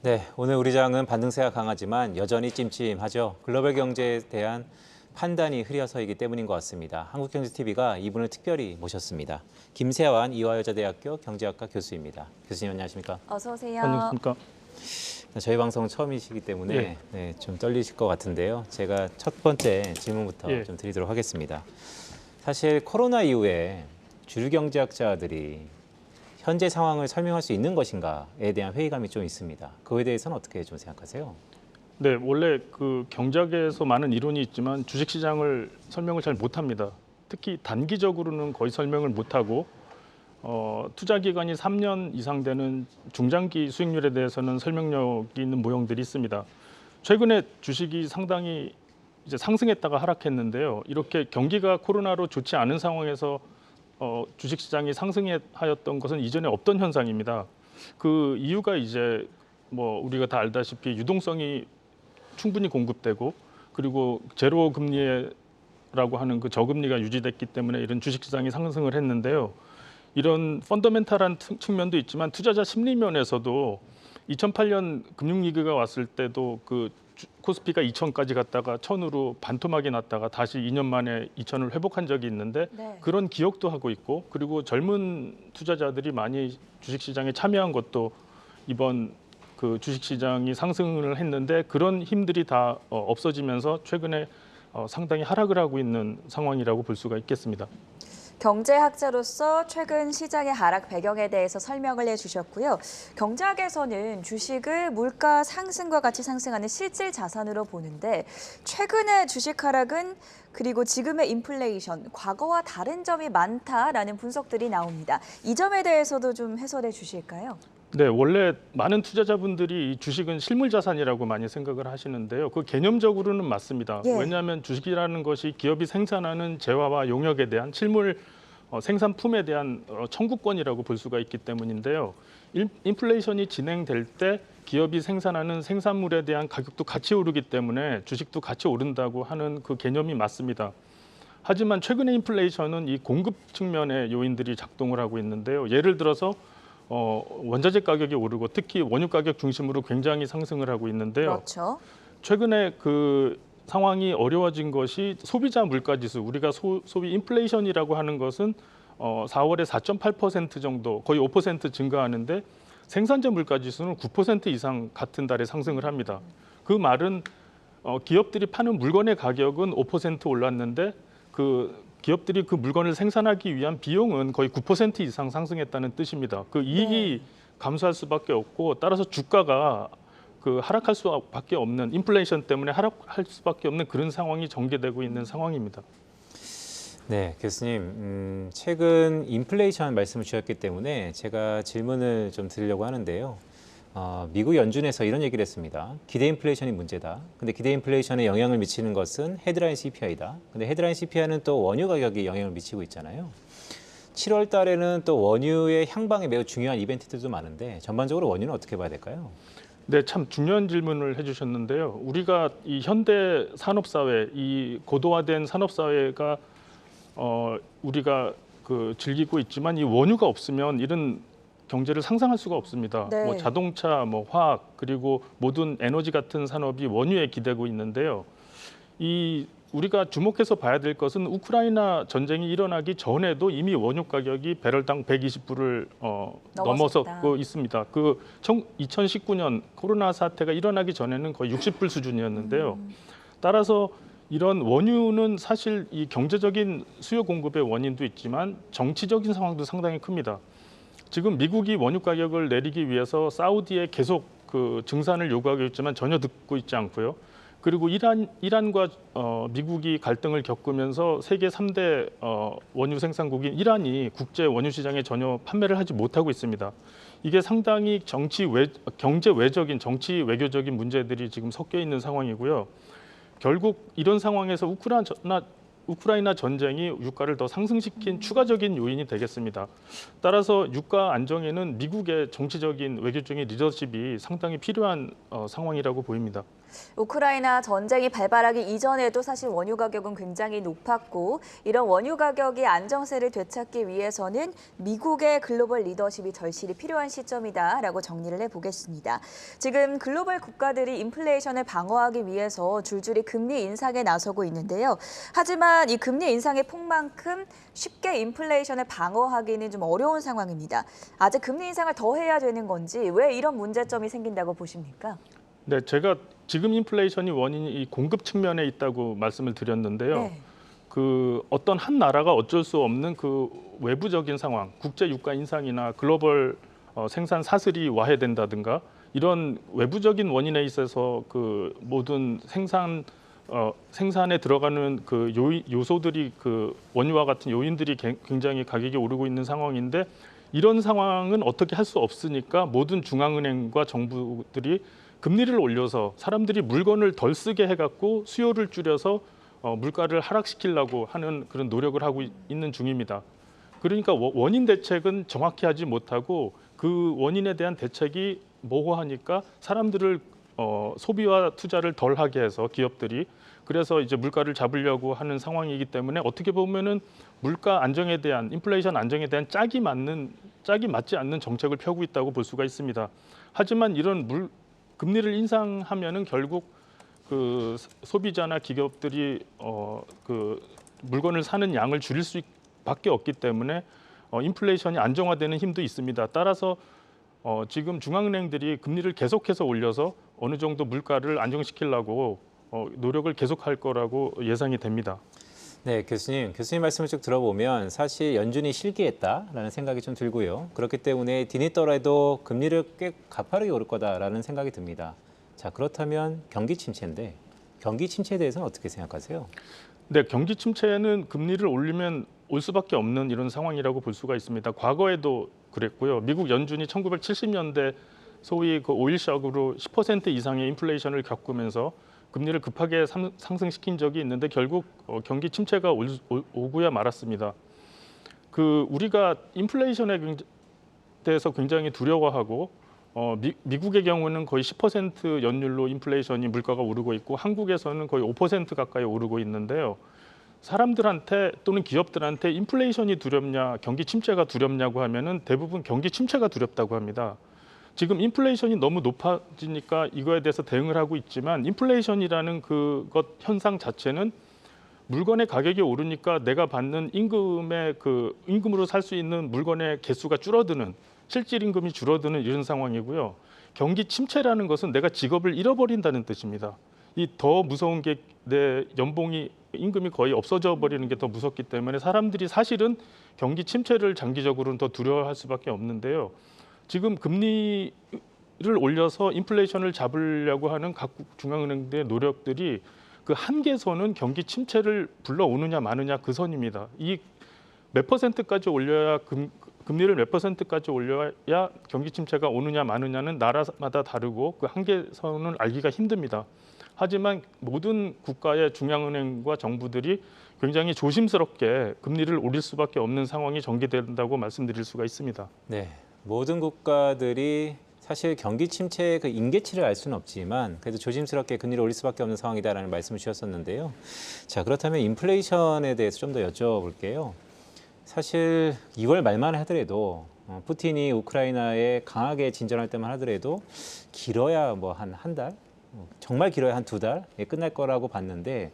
네, 오늘 우리 장은 반등세가 강하지만 여전히 찜찜하죠. 글로벌 경제에 대한 판단이 흐려서이기 때문인 것 같습니다. 한국경제TV가 이분을 특별히 모셨습니다. 김세환 이화여자대학교 경제학과 교수입니다. 교수님 안녕하십니까? 어서 오세요. 안녕하십니까? 저희 방송 처음이시기 때문에 예. 좀 떨리실 것 같은데요. 제가 첫 번째 질문부터 예. 좀 드리도록 하겠습니다. 사실 코로나 이후에 주류 경제학자들이 현재 상황을 설명할 수 있는 것인가에 대한 회의감이 좀 있습니다. 그거에 대해서는 어떻게 좀 생각하세요? 네, 원래 그 경제학에서 많은 이론이 있지만 주식시장을 설명을 잘 못합니다. 특히 단기적으로는 거의 설명을 못하고 투자 기간이 3년 이상 되는 중장기 수익률에 대해서는 설명력이 있는 모형들이 있습니다. 최근에 주식이 상당히 이제 상승했다가 하락했는데요. 이렇게 경기가 코로나로 좋지 않은 상황에서 주식시장이 상승하였던 것은 이전에 없던 현상입니다. 그 이유가 이제 뭐 우리가 다 알다시피 유동성이 충분히 공급되고 그리고 제로 금리라고 하는 그 저금리가 유지됐기 때문에 이런 주식시장이 상승을 했는데요. 이런 펀더멘탈한 측면도 있지만 투자자 심리 면에서도 2008년 금융위기가 왔을 때도 그 코스피가 2,000까지 갔다가 1,000으로 반토막이 났다가 다시 2년 만에 2,000을 회복한 적이 있는데 네. 그런 기억도 하고 있고 그리고 젊은 투자자들이 많이 주식시장에 참여한 것도 이번 그 주식시장이 상승을 했는데 그런 힘들이 다 없어지면서 최근에 상당히 하락을 하고 있는 상황이라고 볼 수가 있겠습니다. 경제학자로서 최근 시장의 하락 배경에 대해서 설명을 해주셨고요. 경제학에서는 주식을 물가 상승과 같이 상승하는 실질 자산으로 보는데 최근의 주식 하락은 그리고 지금의 인플레이션, 과거와 다른 점이 많다라는 분석들이 나옵니다. 이 점에 대해서도 좀 해설해 주실까요? 네, 원래 많은 투자자분들이 이 주식은 실물 자산이라고 많이 생각을 하시는데요. 그 개념적으로는 맞습니다. 예. 왜냐하면 주식이라는 것이 기업이 생산하는 재화와 용역에 대한 실물 생산품에 대한 청구권이라고 볼 수가 있기 때문인데요. 인플레이션이 진행될 때 기업이 생산하는 생산물에 대한 가격도 같이 오르기 때문에 주식도 같이 오른다고 하는 그 개념이 맞습니다. 하지만 최근의 인플레이션은 이 공급 측면의 요인들이 작동을 하고 있는데요. 예를 들어서 원자재 가격이 오르고 특히 원유 가격 중심으로 굉장히 상승을 하고 있는데요. 그렇죠. 최근에 그 상황이 어려워진 것이 소비자 물가지수, 우리가 소위 인플레이션이라고 하는 것은 4월에 4.8% 정도, 거의 5% 증가하는데 생산자 물가지수는 9% 이상 같은 달에 상승을 합니다. 그 말은 기업들이 파는 물건의 가격은 5% 올랐는데 그 기업들이 그 물건을 생산하기 위한 비용은 거의 9% 이상 상승했다는 뜻입니다. 그 이익이 감소할 수밖에 없고 따라서 주가가 그 하락할 수밖에 없는 인플레이션 때문에 하락할 수밖에 없는 그런 상황이 전개되고 있는 상황입니다. 네, 교수님, 최근 인플레이션 말씀을 주셨기 때문에 제가 질문을 좀 드리려고 하는데요. 미국 연준에서 이런 얘기를 했습니다. 기대 인플레이션이 문제다. 근데 기대 인플레이션에 영향을 미치는 것은 헤드라인 CPI다. 근데 헤드라인 CPI는 또 원유 가격이 영향을 미치고 있잖아요. 7월 달에는 또 원유의 향방에 매우 중요한 이벤트들도 많은데 전반적으로 원유는 어떻게 봐야 될까요? 네, 참 중요한 질문을 해주셨는데요. 우리가 이 현대 산업사회, 이 고도화된 산업사회가 우리가 그 즐기고 있지만 이 원유가 없으면 이런 경제를 상상할 수가 없습니다. 네. 뭐 자동차, 뭐 화학 그리고 모든 에너지 같은 산업이 원유에 기대고 있는데요. 이 우리가 주목해서 봐야 될 것은 우크라이나 전쟁이 일어나기 전에도 이미 원유 가격이 배럴당 120불을 넘어섰고 있습니다. 그 2019년 코로나 사태가 일어나기 전에는 거의 60불 수준이었는데요. 따라서 이런 원유는 사실 이 경제적인 수요 공급의 원인도 있지만 정치적인 상황도 상당히 큽니다. 지금 미국이 원유 가격을 내리기 위해서 사우디에 계속 그 증산을 요구하고 있지만 전혀 듣고 있지 않고요. 그리고 이란과 미국이 갈등을 겪으면서 세계 3대 원유 생산국인 이란이 국제 원유 시장에 전혀 판매를 하지 못하고 있습니다. 이게 상당히 경제 외적인 정치 외교적인 문제들이 지금 섞여 있는 상황이고요. 결국 이런 상황에서 우크라이나 전쟁이 유가를 더 상승시킨 추가적인 요인이 되겠습니다. 따라서 유가 안정에는 미국의 정치적인 외교적인 리더십이 상당히 필요한 상황이라고 보입니다. 우크라이나 전쟁이 발발하기 이전에도 사실 원유 가격은 굉장히 높았고 이런 원유 가격이 안정세를 되찾기 위해서는 미국의 글로벌 리더십이 절실히 필요한 시점이다라고 정리를 해보겠습니다. 지금 글로벌 국가들이 인플레이션을 방어하기 위해서 줄줄이 금리 인상에 나서고 있는데요. 하지만 이 금리 인상의 폭만큼 쉽게 인플레이션을 방어하기는 좀 어려운 상황입니다. 아직 금리 인상을 더 해야 되는 건지 왜 이런 문제점이 생긴다고 보십니까? 네, 제가 지금 인플레이션이 원인이 이 공급 측면에 있다고 말씀을 드렸는데요. 네. 그 어떤 한 나라가 어쩔 수 없는 그 외부적인 상황, 국제 유가 인상이나 글로벌 생산 사슬이 와해된다든가 이런 외부적인 원인에 있어서 그 모든 생산에 들어가는 그 요소들이 그 원유와 같은 요인들이 굉장히 가격이 오르고 있는 상황인데 이런 상황은 어떻게 할 수 없으니까 모든 중앙은행과 정부들이 금리를 올려서 사람들이 물건을 덜 쓰게 해갖고 수요를 줄여서 물가를 하락시키려고 하는 그런 노력을 하고 있는 중입니다. 그러니까 원인 대책은 정확히 하지 못하고 그 원인에 대한 대책이 모호하니까 사람들을 소비와 투자를 덜 하게 해서 기업들이 그래서 이제 물가를 잡으려고 하는 상황이기 때문에 어떻게 보면은 물가 안정에 대한 인플레이션 안정에 대한 짝이 맞지 않는 정책을 펴고 있다고 볼 수가 있습니다. 하지만 이런 금리를 인상하면은 결국 그 소비자나 기업들이 그 물건을 사는 양을 줄일 수밖에 없기 때문에 인플레이션이 안정화되는 힘도 있습니다. 따라서 지금 중앙은행들이 금리를 계속해서 올려서 어느 정도 물가를 안정시키려고 노력을 계속할 거라고 예상이 됩니다. 네, 교수님 말씀을 쭉 들어보면 사실 연준이 실기했다라는 생각이 좀 들고요. 그렇기 때문에 뒤늦더라도 금리를 꽤 가파르게 오를 거다라는 생각이 듭니다. 자, 그렇다면 경기 침체인데 경기 침체에 대해서는 어떻게 생각하세요? 네, 경기 침체는 금리를 올리면 올 수밖에 없는 이런 상황이라고 볼 수가 있습니다. 과거에도 그랬고요. 미국 연준이 1970년대 소위 그 오일 샥으로 10% 이상의 인플레이션을 겪으면서 금리를 급하게 상승시킨 적이 있는데 결국 경기 침체가 오고야 말았습니다. 그 우리가 인플레이션에 대해서 굉장히 두려워하고 미국의 경우는 거의 10% 연율로 인플레이션이 물가가 오르고 있고 한국에서는 거의 5% 가까이 오르고 있는데요. 사람들한테 또는 기업들한테 인플레이션이 두렵냐, 경기 침체가 두렵냐고 하면은 대부분 경기 침체가 두렵다고 합니다. 지금 인플레이션이 너무 높아지니까 이거에 대해서 대응을 하고 있지만 인플레이션이라는 그것 현상 자체는 물건의 가격이 오르니까 내가 받는 임금으로 살 수 있는 물건의 개수가 줄어드는 실질 임금이 줄어드는 이런 상황이고요. 경기 침체라는 것은 내가 직업을 잃어버린다는 뜻입니다. 이 더 무서운 게 내 임금이 거의 없어져 버리는 게 더 무섭기 때문에 사람들이 사실은 경기 침체를 장기적으로는 더 두려워할 수밖에 없는데요. 지금 금리를 올려서 인플레이션을 잡으려고 하는 각국 중앙은행들의 노력들이 그 한계선은 경기 침체를 불러오느냐 마느냐 그 선입니다. 이 몇 퍼센트까지 올려야 금리를 몇 퍼센트까지 올려야 경기 침체가 오느냐 마느냐는 나라마다 다르고 그 한계선을 알기가 힘듭니다. 하지만 모든 국가의 중앙은행과 정부들이 굉장히 조심스럽게 금리를 올릴 수밖에 없는 상황이 전개된다고 말씀드릴 수가 있습니다. 네, 모든 국가들이 사실 경기 침체의 그 임계치를 알 수는 없지만 그래도 조심스럽게 금리를 올릴 수밖에 없는 상황이다라는 말씀을 주셨었는데요. 자, 그렇다면 인플레이션에 대해서 좀 더 여쭤볼게요. 사실 2월 말만 하더라도 푸틴이 우크라이나에 강하게 진전할 때만 하더라도 길어야 뭐 한 달, 정말 길어야 한 2달에 끝날 거라고 봤는데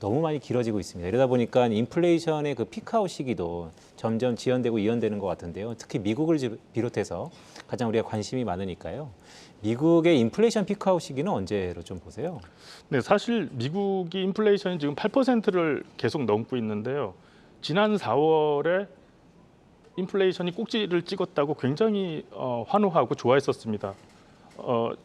너무 많이 길어지고 있습니다. 이러다 보니까 인플레이션의 그 피크아웃 시기도 점점 지연되고 이연되는 것 같은데요. 특히 미국을 비롯해서 가장 우리가 관심이 많으니까요. 미국의 인플레이션 피크아웃 시기는 언제로 좀 보세요? 네, 사실 미국이 인플레이션이 지금 8%를 계속 넘고 있는데요. 지난 4월에 인플레이션이 꼭지를 찍었다고 굉장히 환호하고 좋아했었습니다.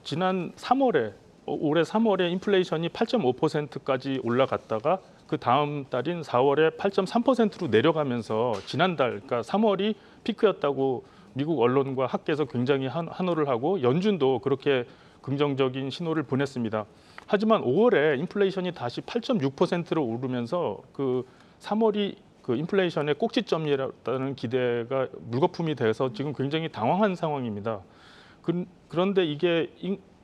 지난 3월에 올해 3월에 인플레이션이 8.5%까지 올라갔다가 그 다음 달인 4월에 8.3%로 내려가면서 지난달, 그러니까 3월이 피크였다고 미국 언론과 학계에서 굉장히 환호를 하고 연준도 그렇게 긍정적인 신호를 보냈습니다. 하지만 5월에 인플레이션이 다시 8.6%로 오르면서 그 3월이 그 인플레이션의 꼭지점이라는 기대가 물거품이 돼서 지금 굉장히 당황한 상황입니다. 그런데 이게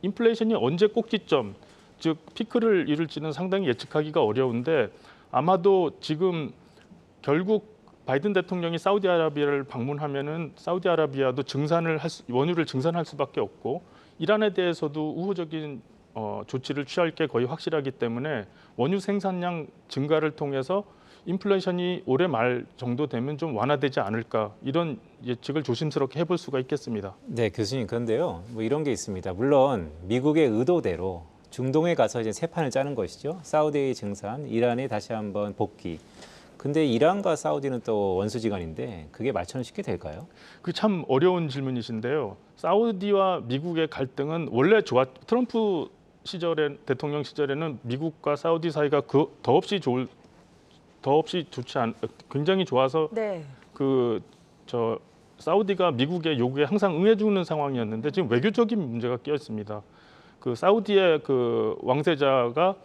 인플레이션이 언제 꼭지점, 즉 피크를 이룰지는 상당히 예측하기가 어려운데 아마도 지금 결국 바이든 대통령이 사우디아라비아를 방문하면은 사우디아라비아도 원유를 증산할 수밖에 없고 이란에 대해서도 우호적인 조치를 취할 게 거의 확실하기 때문에 원유 생산량 증가를 통해서 인플레이션이 올해 말 정도 되면 좀 완화되지 않을까 이런 예측을 조심스럽게 해볼 수가 있겠습니다. 네, 교수님 그런데요. 뭐 이런 게 있습니다. 물론 미국의 의도대로 중동에 가서 이제 새 판을 짜는 것이죠. 사우디의 증산, 이란이 다시 한번 복귀. 근데 이란과 사우디는 또 원수지간인데 그게 맞춰는 쉽게 될까요? 그 참 어려운 질문이신데요. 사우디와 미국의 갈등은 원래 트럼프 대통령 시절에는 미국과 사우디 사이가 더없이 굉장히 좋아서 네. 사우디가 미국의 요구에 항상 응해주는 상황이었는데 지금 외교적인 문제가 끼어 있습니다. 그 사우디의 그 왕세자가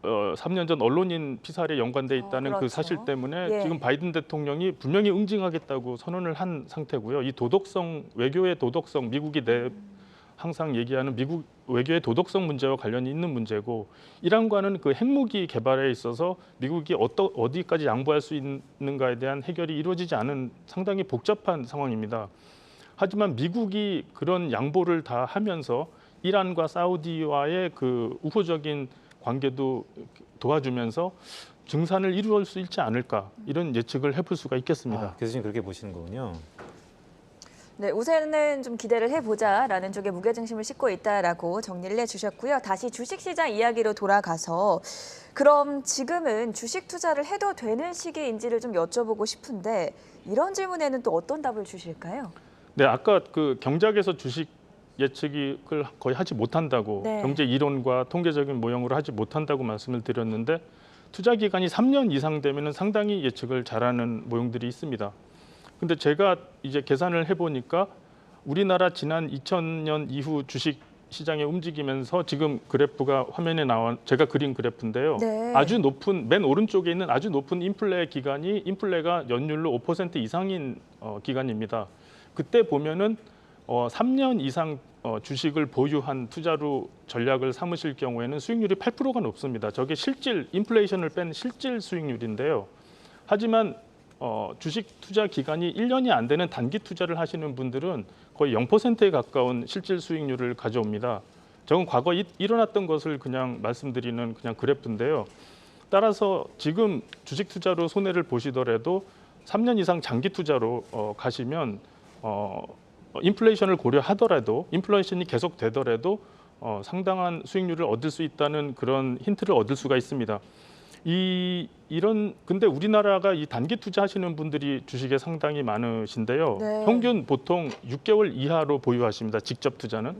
3년 전 언론인 피살에 연관돼 있다는 그 그렇죠. 사실 때문에 예. 지금 바이든 대통령이 분명히 응징하겠다고 선언을 한 상태고요. 이 외교의 도덕성, 미국이 항상 얘기하는 미국 외교의 도덕성 문제와 관련이 있는 문제고 이란과는 그 핵무기 개발에 있어서 미국이 어디까지 양보할 수 있는가에 대한 해결이 이루어지지 않은 상당히 복잡한 상황입니다. 하지만 미국이 그런 양보를 다 하면서 이란과 사우디와의 그 우호적인 관계도 도와주면서 증산을 이루어질 수 있지 않을까 이런 예측을 해볼 수가 있겠습니다. 교수님 그렇게 보시는 거군요. 네, 우선은 좀 기대를 해보자라는 쪽에 무게중심을 싣고 있다라고 정리를 해주셨고요. 다시 주식시장 이야기로 돌아가서 그럼 지금은 주식 투자를 해도 되는 시기인지를 좀 여쭤보고 싶은데 이런 질문에는 또 어떤 답을 주실까요? 네, 아까 그 경작에서 주식 예측을 거의 하지 못한다고 네. 경제 이론과 통계적인 모형으로 하지 못한다고 말씀을 드렸는데 투자 기간이 3년 이상 되면은 상당히 예측을 잘하는 모형들이 있습니다. 근데 제가 이제 계산을 해보니까 우리나라 지난 2000년 이후 주식 시장에 움직이면서 지금 그래프가 화면에 제가 그린 그래프인데요. 네. 아주 높은 맨 오른쪽에 있는 아주 높은 인플레가 연율로 5% 이상인 기간입니다. 그때 보면은 3년 이상 주식을 보유한 투자로 전략을 삼으실 경우에는 수익률이 8%가 높습니다. 저게 인플레이션을 뺀 실질 수익률인데요. 하지만 주식 투자 기간이 1년이 안 되는 단기 투자를 하시는 분들은 거의 0%에 가까운 실질 수익률을 가져옵니다. 저건 과거 일어났던 것을 그냥 말씀드리는 그냥 그래프인데요. 따라서 지금 주식 투자로 손해를 보시더라도 3년 이상 장기 투자로 가시면 인플레이션을 고려하더라도 인플레이션이 계속되더라도 상당한 수익률을 얻을 수 있다는 그런 힌트를 얻을 수가 있습니다. 근데 우리나라가 이 단기 투자하시는 분들이 주식에 상당히 많으신데요. 네. 평균 보통 6개월 이하로 보유하십니다. 직접 투자는.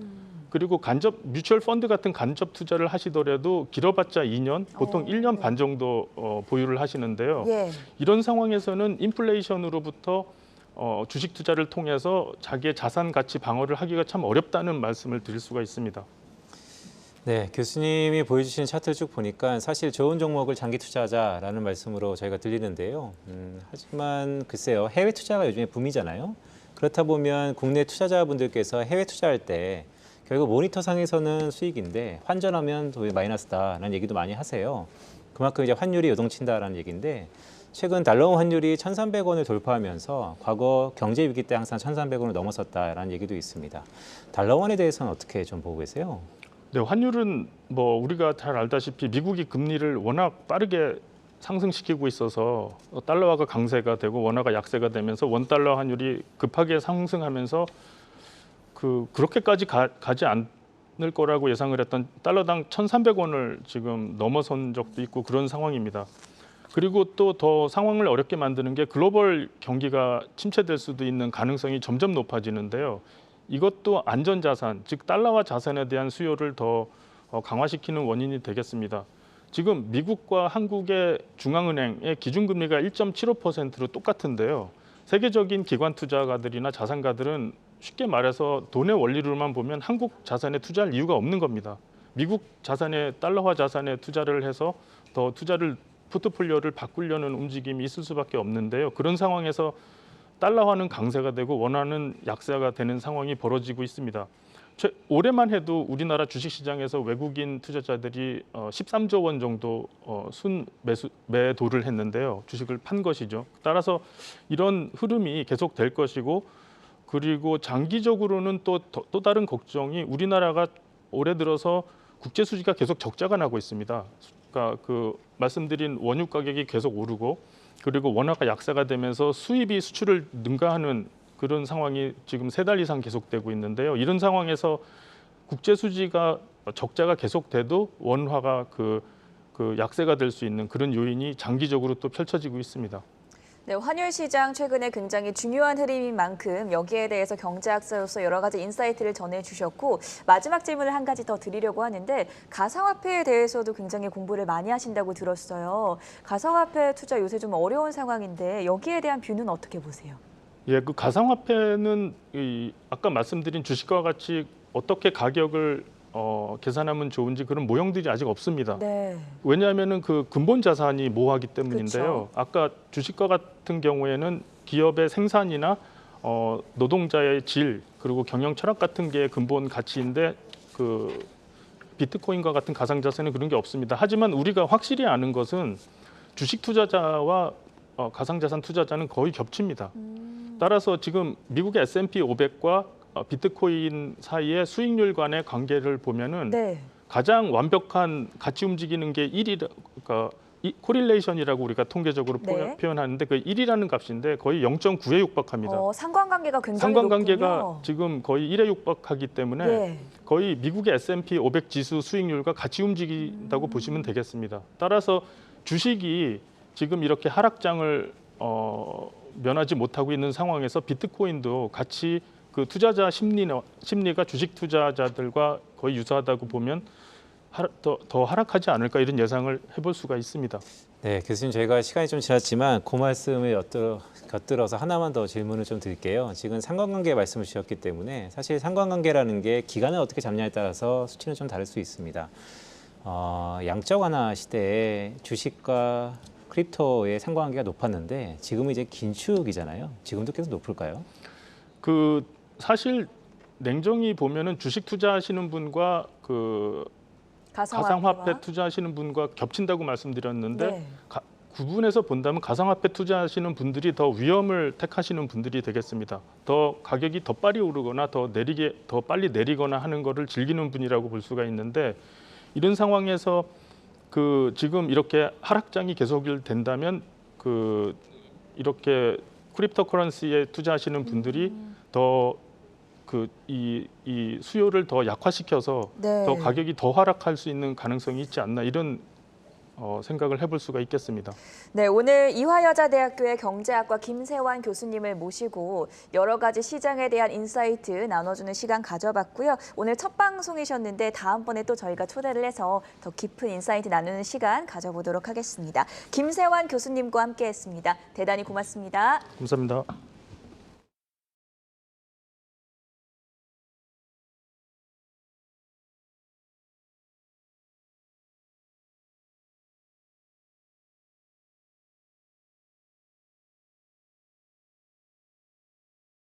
그리고 뮤추얼 펀드 같은 간접 투자를 하시더라도 길어봤자 2년, 보통 1년 반 정도 보유를 하시는데요. 예. 이런 상황에서는 인플레이션으로부터 주식 투자를 통해서 자기의 자산 가치 방어를 하기가 참 어렵다는 말씀을 드릴 수가 있습니다. 네, 교수님이 보여주신 차트를 쭉 보니까 사실 좋은 종목을 장기 투자하자라는 말씀으로 저희가 들리는데요. 하지만 글쎄요, 해외 투자가 요즘에 붐이잖아요. 그렇다 보면 국내 투자자분들께서 해외 투자할 때 결국 모니터상에서는 수익인데 환전하면 또 마이너스다라는 얘기도 많이 하세요. 그만큼 이제 환율이 요동친다라는 얘기인데 최근 달러 환율이 1,300원을 돌파하면서 과거 경제 위기 때 항상 1,300원을 넘어섰다라는 얘기도 있습니다. 달러원에 대해서는 어떻게 좀 보고 계세요? 네, 환율은 뭐 우리가 잘 알다시피 미국이 금리를 워낙 빠르게 상승시키고 있어서 달러화가 강세가 되고 원화가 약세가 되면서 원달러 환율이 급하게 상승하면서 그렇게까지 가지 않을 거라고 예상을 했던 달러당 1,300원을 지금 넘어선 적도 있고 그런 상황입니다. 그리고 또 더 상황을 어렵게 만드는 게 글로벌 경기가 침체될 수도 있는 가능성이 점점 높아지는데요. 이것도 안전자산, 즉 달러화 자산에 대한 수요를 더 강화시키는 원인이 되겠습니다. 지금 미국과 한국의 중앙은행의 기준금리가 1.75%로 똑같은데요. 세계적인 기관 투자가들이나 자산가들은 쉽게 말해서 돈의 원리로만 보면 한국 자산에 투자할 이유가 없는 겁니다. 미국 자산에 달러화 자산에 투자를 해서 더 포트폴리오를 바꾸려는 움직임이 있을 수밖에 없는데요. 그런 상황에서 달러화는 강세가 되고 원화는 약세가 되는 상황이 벌어지고 있습니다. 올해만 해도 우리나라 주식시장에서 외국인 투자자들이 13조 원 정도 매도를 했는데요. 주식을 판 것이죠. 따라서 이런 흐름이 계속될 것이고, 그리고 장기적으로는 또 다른 걱정이 우리나라가 올해 들어서 국제 수지가 계속 적자가 나고 있습니다. 그러니까 그 말씀드린 원유 가격이 계속 오르고, 그리고 원화가 약세가 되면서 수입이 수출을 능가하는 그런 상황이 지금 3달 이상 계속되고 있는데요. 이런 상황에서 국제 수지가 적자가 계속돼도 원화가 그 약세가 될 수 있는 그런 요인이 장기적으로 또 펼쳐지고 있습니다. 네, 환율 시장 최근에 굉장히 중요한 흐름인 만큼 여기에 대해서 경제학자로서 여러 가지 인사이트를 전해주셨고, 마지막 질문을 한 가지 더 드리려고 하는데, 가상화폐에 대해서도 굉장히 공부를 많이 하신다고 들었어요. 가상화폐 투자 요새 좀 어려운 상황인데 여기에 대한 뷰는 어떻게 보세요? 예, 그 가상화폐는 아까 말씀드린 주식과 같이 어떻게 가격을 계산하면 좋은지 그런 모형들이 아직 없습니다. 네. 왜냐하면은 그 근본 자산이 모호하기 때문인데요. 그쵸. 아까 주식과 같은 경우에는 기업의 생산이나 노동자의 질, 그리고 경영 철학 같은 게 근본 가치인데, 그 비트코인과 같은 가상자산은 그런 게 없습니다. 하지만 우리가 확실히 아는 것은 주식 투자자와 가상자산 투자자는 거의 겹칩니다. 따라서 지금 미국의 S&P 500과 비트코인 사이의 수익률 간의 관계를 보면은 네. 가장 완벽한 같이 움직이는 게 1이, 그러니까 코릴레이션이라고 우리가 통계적으로 네. 표현하는데 그 1이라는 값인데 거의 0.9에 육박합니다. 상관관계가 굉장히 상관관계가 높군요. 지금 거의 1에 육박하기 때문에 예. 거의 미국의 S&P 500 지수 수익률과 같이 움직인다고 보시면 되겠습니다. 따라서 주식이 지금 이렇게 하락장을 면하지 못하고 있는 상황에서 비트코인도 같이 그 투자자 심리가 주식 투자자들과 거의 유사하다고 보면 더 하락하지 않을까, 이런 예상을 해볼 수가 있습니다. 네, 교수님, 저희가 시간이 좀 지났지만 그 말씀을 곁들여서 하나만 더 질문을 좀 드릴게요. 지금 상관관계 말씀을 주셨기 때문에 사실 상관관계라는 게 기간을 어떻게 잡냐에 따라서 수치는 좀 다를 수 있습니다. 양적 완화 시대에 주식과 크립토의 상관관계가 높았는데 지금은 이제 긴축이잖아요. 지금도 계속 높을까요? 그 사실 냉정히 보면은 주식 투자하시는 분과 그 가상화폐 투자하시는 분과 겹친다고 말씀드렸는데, 네. 구분해서 본다면 가상화폐 투자하시는 분들이 더 위험을 택하시는 분들이 되겠습니다. 더 가격이 더 빨리 오르거나 더 빨리 내리거나 하는 것을 즐기는 분이라고 볼 수가 있는데, 이런 상황에서 그 지금 이렇게 하락장이 계속된다면 이렇게 크립토 커런시에 투자하시는 분들이 더 이 수요를 더 약화시켜서 네. 더 가격이 더 하락할 수 있는 가능성이 있지 않나, 이런 생각을 해볼 수가 있겠습니다. 네, 오늘 이화여자대학교의 경제학과 김세환 교수님을 모시고 여러 가지 시장에 대한 인사이트 나눠주는 시간 가져봤고요. 오늘 첫 방송이셨는데 다음번에 또 저희가 초대를 해서 더 깊은 인사이트 나누는 시간 가져보도록 하겠습니다. 김세환 교수님과 함께했습니다. 대단히 고맙습니다. 감사합니다.